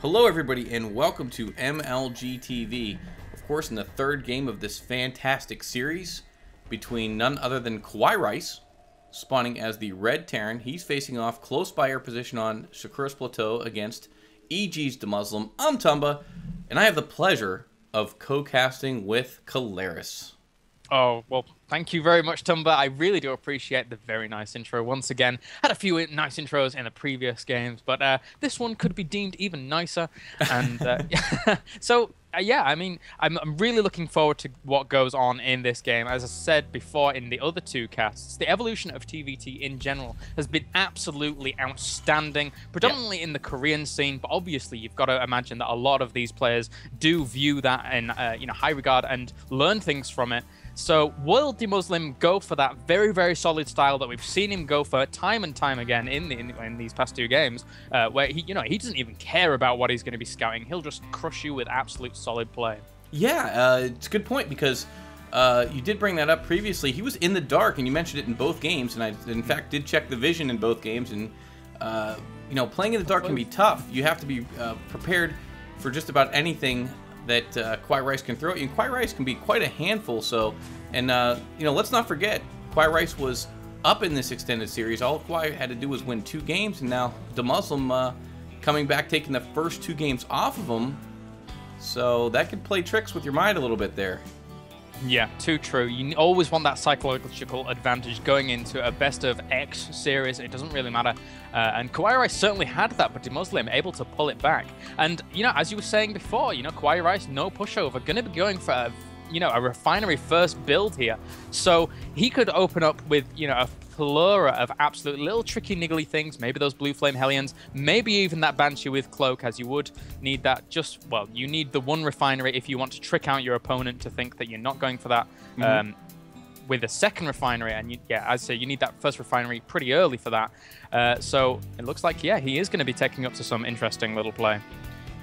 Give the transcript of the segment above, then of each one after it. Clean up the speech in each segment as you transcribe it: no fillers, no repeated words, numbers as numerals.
Hello everybody and welcome to MLG TV. Of course, in the third game of this fantastic series between none other than KawaiiRice, spawning as the red Terran. He's facing off close by air position on Shakur's Plateau against EGDeMuslim. I'm Tumba, and I have the pleasure of co-casting with Kaelaris. Oh, well, thank you very much, Tumba. I really do appreciate the very nice intro once again. Had a few nice intros in the previous games, but this one could be deemed even nicer. And yeah, I mean, I'm really looking forward to what goes on in this game. As I said before in the other two casts, the evolution of TVT in general has been absolutely outstanding, predominantly in the Korean scene, but obviously you've got to imagine that a lot of these players do view that in high regard and learn things from it. So will EGDeMuslim go for that very, very solid style that we've seen him go for time and time again in these past two games, where he doesn't even care about what he's going to be scouting. He'll just crush you with absolute solid play. Yeah, it's a good point because you did bring that up previously. He was in the dark, and you mentioned it in both games, and I, in fact, did check the vision in both games, and playing in the dark can be tough. You have to be prepared for just about anything that KawaiiRice can throw at you. And KawaiiRice can be quite a handful, so, and let's not forget, KawaiiRice was up in this extended series. All Kawhi had to do was win 2 games, and now EGDeMuslim coming back, taking the first 2 games off of him, so that could play tricks with your mind a little bit there. Yeah, too true. You always want that psychological advantage going into a best of X series. It doesn't really matter. And KawaiiRice certainly had that, but EGDeMuslim able to pull it back. And, as you were saying before, KawaiiRice, no pushover, going to be going for a refinery first build here. So he could open up with, a plethora of absolute little tricky niggly things, maybe those blue flame hellions, maybe even that banshee with cloak, as you would need that. You need the one refinery if you want to trick out your opponent to think that you're not going for that. With a second refinery, and I'd say you need that first refinery pretty early for that. So it looks like, he is going to be taking up to some interesting little play.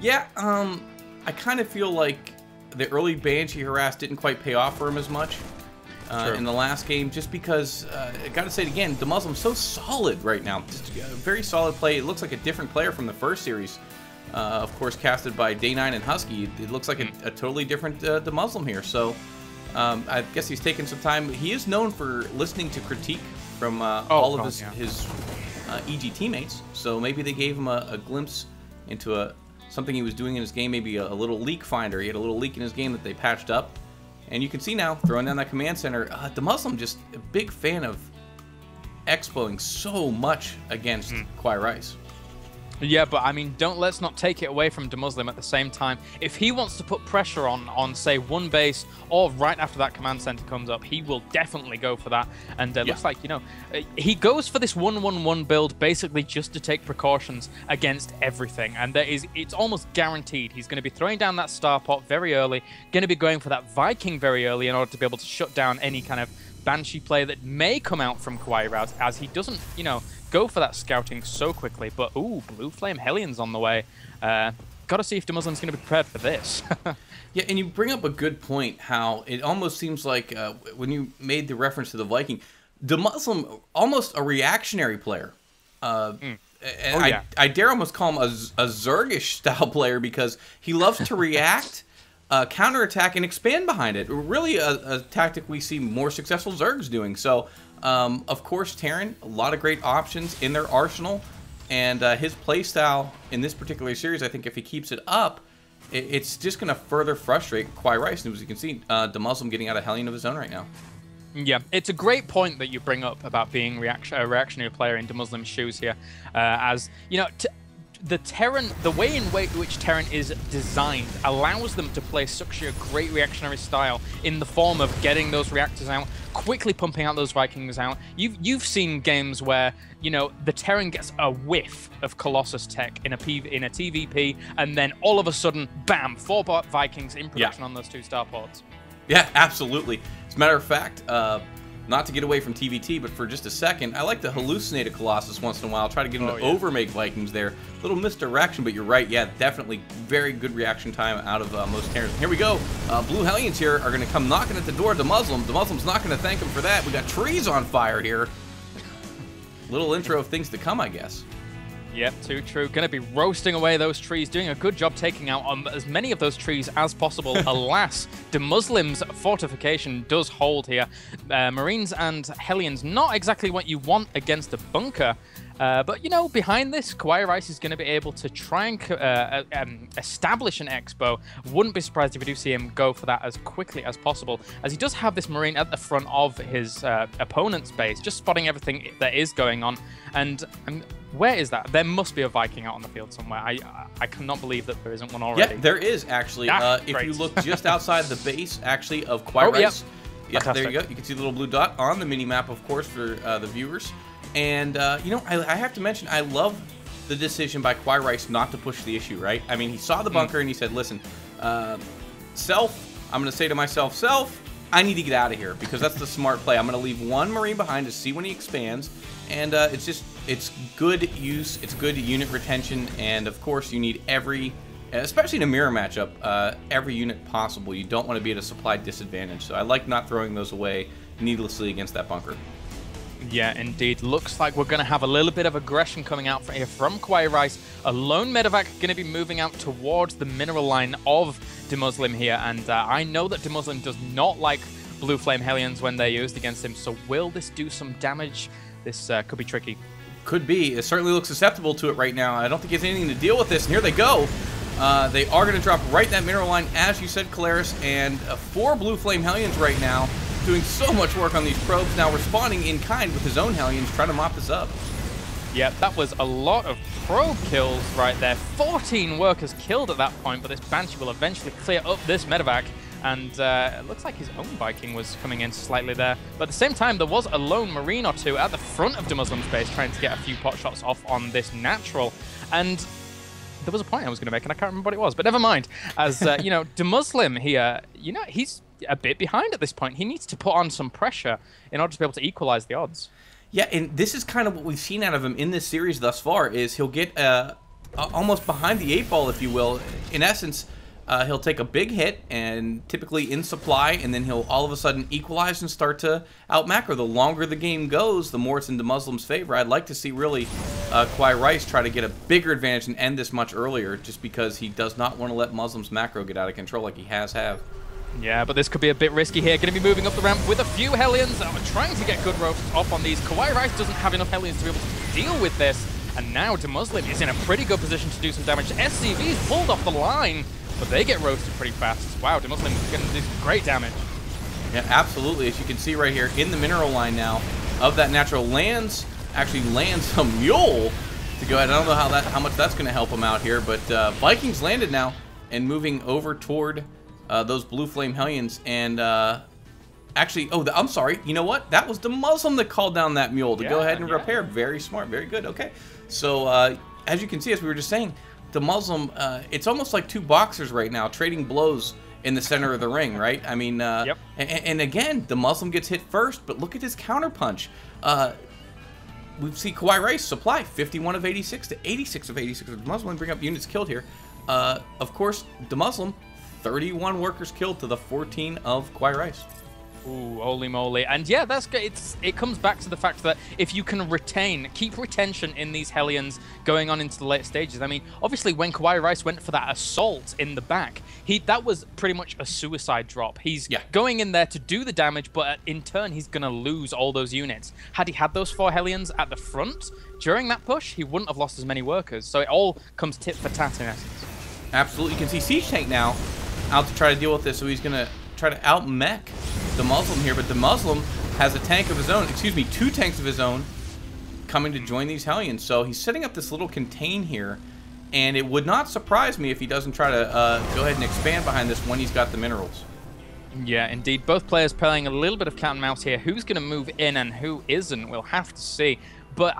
Yeah, I kind of feel like the early Banshee harass didn't quite pay off for him as much in the last game, just because, I gotta say it again, EGDeMuslim's so solid right now. Just a very solid play. It looks like a different player from the first series. Of course, casted by Day9 and Husky. It looks like a totally different EGDeMuslim here. So I guess he's taken some time. He is known for listening to critique from all of his EG teammates. So maybe they gave him a glimpse into something he was doing in his game, maybe a little leak finder. He had a little leak in his game that they patched up. And you can see now, throwing down that command center, EGDeMuslim just a big fan of expoing so much against KawaiiRice. Yeah, but I mean, let's not take it away from EGDeMuslim at the same time. If he wants to put pressure on say, one base, or right after that command center comes up, he will definitely go for that. And looks like, he goes for this 1-1-1 build basically just to take precautions against everything. And it's almost guaranteed he's going to be throwing down that star pot very early, going to be going for that Viking very early in order to be able to shut down any kind of Banshee play that may come out from KawaiiRice, as he doesn't, go for that scouting so quickly. But, ooh, Blue Flame Hellions on the way. Got to see if EGDeMuslim's going to be prepared for this. Yeah, and you bring up a good point, how it almost seems like, when you made the reference to the Viking, EGDeMuslim, almost a reactionary player. And I dare almost call him a Zergish-style player, because he loves to react, counterattack, and expand behind it. Really a tactic we see more successful Zergs doing. So, of course, Terran, a lot of great options in their arsenal, and his playstyle in this particular series, I think if he keeps it up, it's just going to further frustrate KawaiiRice. And as you can see, EGDeMuslim getting out a Hellion of his own right now. Yeah, it's a great point that you bring up about being a reactionary player in EGDeMuslim's shoes here, as, the Terran, the way in which Terran is designed allows them to play such a great reactionary style in the form of getting those reactors out, quickly pumping out those Vikings out. You've seen games where, the Terran gets a whiff of Colossus tech in a TVP, and then all of a sudden, bam, 4 Vikings in production on those 2 starports. Yeah, absolutely. As a matter of fact, not to get away from TVT, but for just a second, I like to hallucinate a Colossus once in a while, try to get him to overmake Vikings there. A little misdirection, but you're right, yeah, definitely very good reaction time out of most Terrans. Here we go. Blue Hellions here are going to come knocking at the door of EGDeMuslim. EGDeMuslim's not going to thank him for that. We got trees on fire here. Little intro of things to come, I guess. Yep, too true. Going to be roasting away those trees, doing a good job taking out as many of those trees as possible. Alas, EGDeMuslim's fortification does hold here. Marines and Hellions, not exactly what you want against a bunker. But, you know, behind this, KawaiiRice is going to be able to try and establish an expo. Wouldn't be surprised if we do see him go for that as quickly as possible, as he does have this Marine at the front of his opponent's base, just spotting everything that is going on. And where is that? There must be a Viking out on the field somewhere. I cannot believe that there isn't one already. Yeah, there is, actually. If you look just outside the base, actually, of KawaiiRice. Yep. Yeah, there you go. You can see the little blue dot on the mini-map, of course, for the viewers. And, you know, I have to mention, I love the decision by KawaiiRice not to push the issue, right? I mean, he saw the bunker and he said, listen, Self, I'm going to say to myself, Self, I need to get out of here, because that's the smart play. I'm going to leave one Marine behind to see when he expands. And it's good use, it's good unit retention, and, of course, you need every, especially in a mirror matchup, every unit possible. You don't want to be at a supply disadvantage. So I like not throwing those away needlessly against that bunker. Yeah, indeed. Looks like we're going to have a little bit of aggression coming out from here from KawaiiRice. A lone medevac going to be moving out towards the mineral line of EGDeMuslim here. And I know that EGDeMuslim does not like Blue Flame Hellions when they're used against him. So will this do some damage? This could be tricky. Could be. It certainly looks susceptible to it right now. I don't think he has anything to deal with this. And here they go. They are going to drop right in that mineral line, as you said, Kaelaris. And 4 Blue Flame Hellions right now, doing so much work on these probes, now responding in kind with his own Hellions, trying to mop this up. Yeah, that was a lot of probe kills right there. 14 workers killed at that point, but this Banshee will eventually clear up this medevac. And it looks like his own Viking was coming in slightly there. But at the same time, there was a lone Marine or two at the front of EGDeMuslim's base trying to get a few pot shots off on this natural. And there was a point I was going to make, and I can't remember what it was, but never mind. As, you know, EGDeMuslim here, you know, he's a bit behind at this point. He needs to put on some pressure in order to be able to equalize the odds. Yeah, and this is kind of what we've seen out of him in this series thus far, is he'll get almost behind the 8-ball, if you will. In essence, he'll take a big hit, and typically in supply, and then he'll all of a sudden equalize and start to out-macro. The longer the game goes, the more it's in EGDeMuslim's favor. I'd like to see, really, KawaiiRice try to get a bigger advantage and end this much earlier, just because he does not want to let Muslim's macro get out of control like he has. Yeah, but this could be a bit risky here. Going to be moving up the ramp with a few Hellions. Trying to get good roasts off on these. KawaiiRice doesn't have enough Hellions to be able to deal with this. And now EGDeMuslim is in a pretty good position to do some damage. SCV's pulled off the line, but they get roasted pretty fast. Wow, EGDeMuslim is going to do some great damage. Yeah, absolutely. As you can see right here in the mineral line now of that natural actually lands a mule to go ahead. I don't know how much that's going to help him out here, but Vikings landed now and moving over toward those Blue Flame Hellions, and actually, I'm sorry, you know what? That was EGDeMuslim that called down that mule to go ahead and repair. Very smart, very good. Okay, so as you can see, as we were just saying, EGDeMuslim, it's almost like two boxers right now trading blows in the center of the ring, right? I mean, and again, EGDeMuslim gets hit first, but look at his counterpunch. We see KawaiiRice supply 51 of 86 to 86 of 86. EGDeMuslim bring up units killed here. Of course, EGDeMuslim 31 workers killed to the 14 of KawaiiRice. Ooh, holy moly. And yeah, that's good. It comes back to the fact that if you can keep retention in these Hellions going on into the late stages. I mean, obviously when KawaiiRice went for that assault in the back, that was pretty much a suicide drop. He's going in there to do the damage, but in turn, he's going to lose all those units. Had he had those 4 Hellions at the front during that push, he wouldn't have lost as many workers. So it all comes tit for tat in essence. Absolutely. You can see Siege Tank now out to try to deal with this, so he's going to try to out-mech EGDeMuslim here, but EGDeMuslim has a tank of his own, excuse me, 2 tanks of his own coming to join these Hellions. So he's setting up this little contain here, and it would not surprise me if he doesn't try to go ahead and expand behind this when he's got the minerals. Yeah, indeed. Both players playing a little bit of cat and mouse here. Who's going to move in and who isn't, we'll have to see. But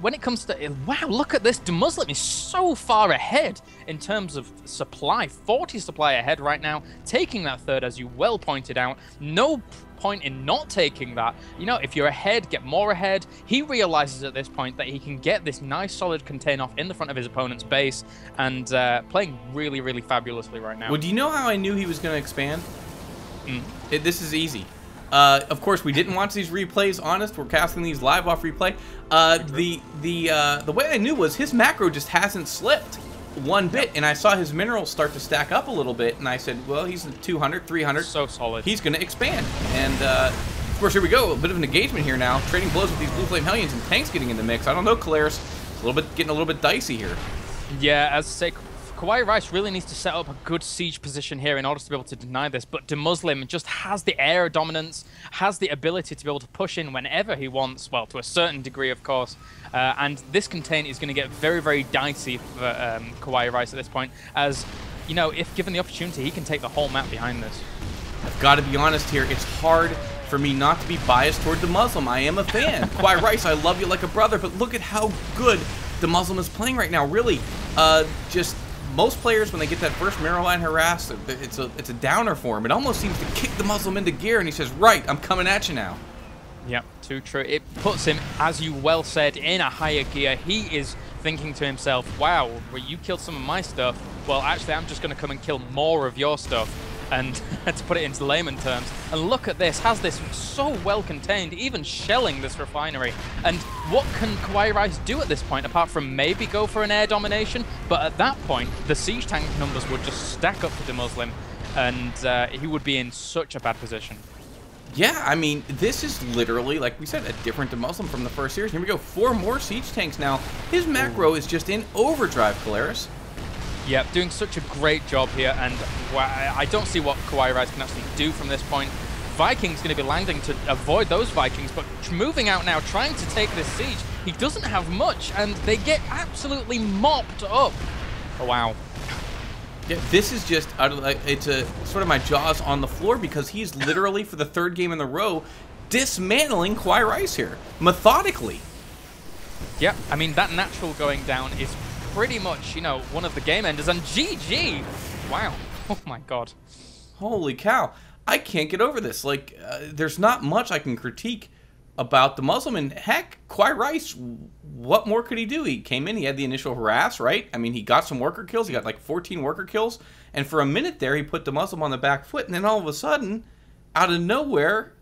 when it comes to... Wow, look at this. EGDeMuslim is so far ahead in terms of supply. 40 supply ahead right now. Taking that third, as you well pointed out. No point in not taking that. You know, if you're ahead, get more ahead. He realizes at this point that he can get this nice solid contain off in the front of his opponent's base. And playing really, really fabulously right now. Well, do you know how I knew he was going to expand? This is easy. Of course, we didn't watch these replays. Honest, we're casting these live off replay. The way I knew was his macro just hasn't slipped one bit, and I saw his minerals start to stack up a little bit, and I said, well, he's 200, 300. So solid. He's going to expand. And, of course, here we go. A bit of an engagement here now. Trading blows with these Blue Flame Hellions and tanks getting in the mix. I don't know, Kaelaris. Getting a little bit dicey here. Yeah, as I say, KawaiiRice really needs to set up a good siege position here in order to be able to deny this, but EGDeMuslim just has the air dominance, has the ability to be able to push in whenever he wants, well, to a certain degree, of course, and this contain is going to get very, very dicey for KawaiiRice at this point, as, you know, if given the opportunity, he can take the whole map behind this. I've got to be honest here, it's hard for me not to be biased toward EGDeMuslim. I am a fan. KawaiiRice, I love you like a brother, but look at how good EGDeMuslim is playing right now, really. Just most players, when they get that first mirror line harass, it's a downer for him. It almost seems to kick EGDeMuslim into gear, and he says, right, I'm coming at you now. Yep, too true. It puts him, as you well said, in a higher gear. He is thinking to himself, wow, well, you killed some of my stuff. Well, actually, I'm just going to come and kill more of your stuff. And to put it into layman terms, and look at this, has this so well contained, even shelling this refinery. And what can KawaiiRice do at this point, apart from maybe go for an air domination? But at that point, the siege tank numbers would just stack up to EGDeMuslim, and he would be in such a bad position. Yeah, I mean, this is literally, like we said, a different EGDeMuslim from the first series. Here we go, 4 more siege tanks now. His macro is just in overdrive, Kaelaris. Yeah, doing such a great job here, and I don't see what KawaiiRice can actually do from this point. Viking's going to be landing to avoid those Vikings, but moving out now, trying to take this siege. He doesn't have much, and they get absolutely mopped up. Oh, wow. Yeah, this is just, it's sort of my jaws on the floor, because he's literally, for the 3rd game in a row, dismantling KawaiiRice here, methodically. Yeah, I mean, that natural going down is pretty much, you know, one of the game enders, and GG! Wow. Oh my god. Holy cow. I can't get over this. Like, there's not much I can critique about EGDeMuslim, and heck, KawaiiRice, what more could he do? He came in, he had the initial harass, right? I mean, he got some worker kills, he got like 14 worker kills, and for a minute there, he put EGDeMuslim on the back foot, and then all of a sudden, out of nowhere,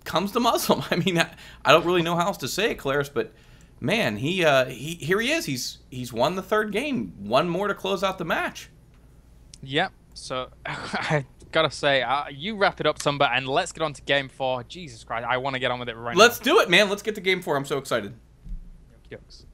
comes EGDeMuslim. I mean, I don't really know how else to say it, Kaelaris, but man, here he is. He's won the 3rd game. One more to close out the match. Yep. So I gotta say, you wrap it up, Tumba, and let's get on to game 4. Jesus Christ, I want to get on with it right now. Let's do it, man. Let's get to game 4. I'm so excited. Okey-dokes.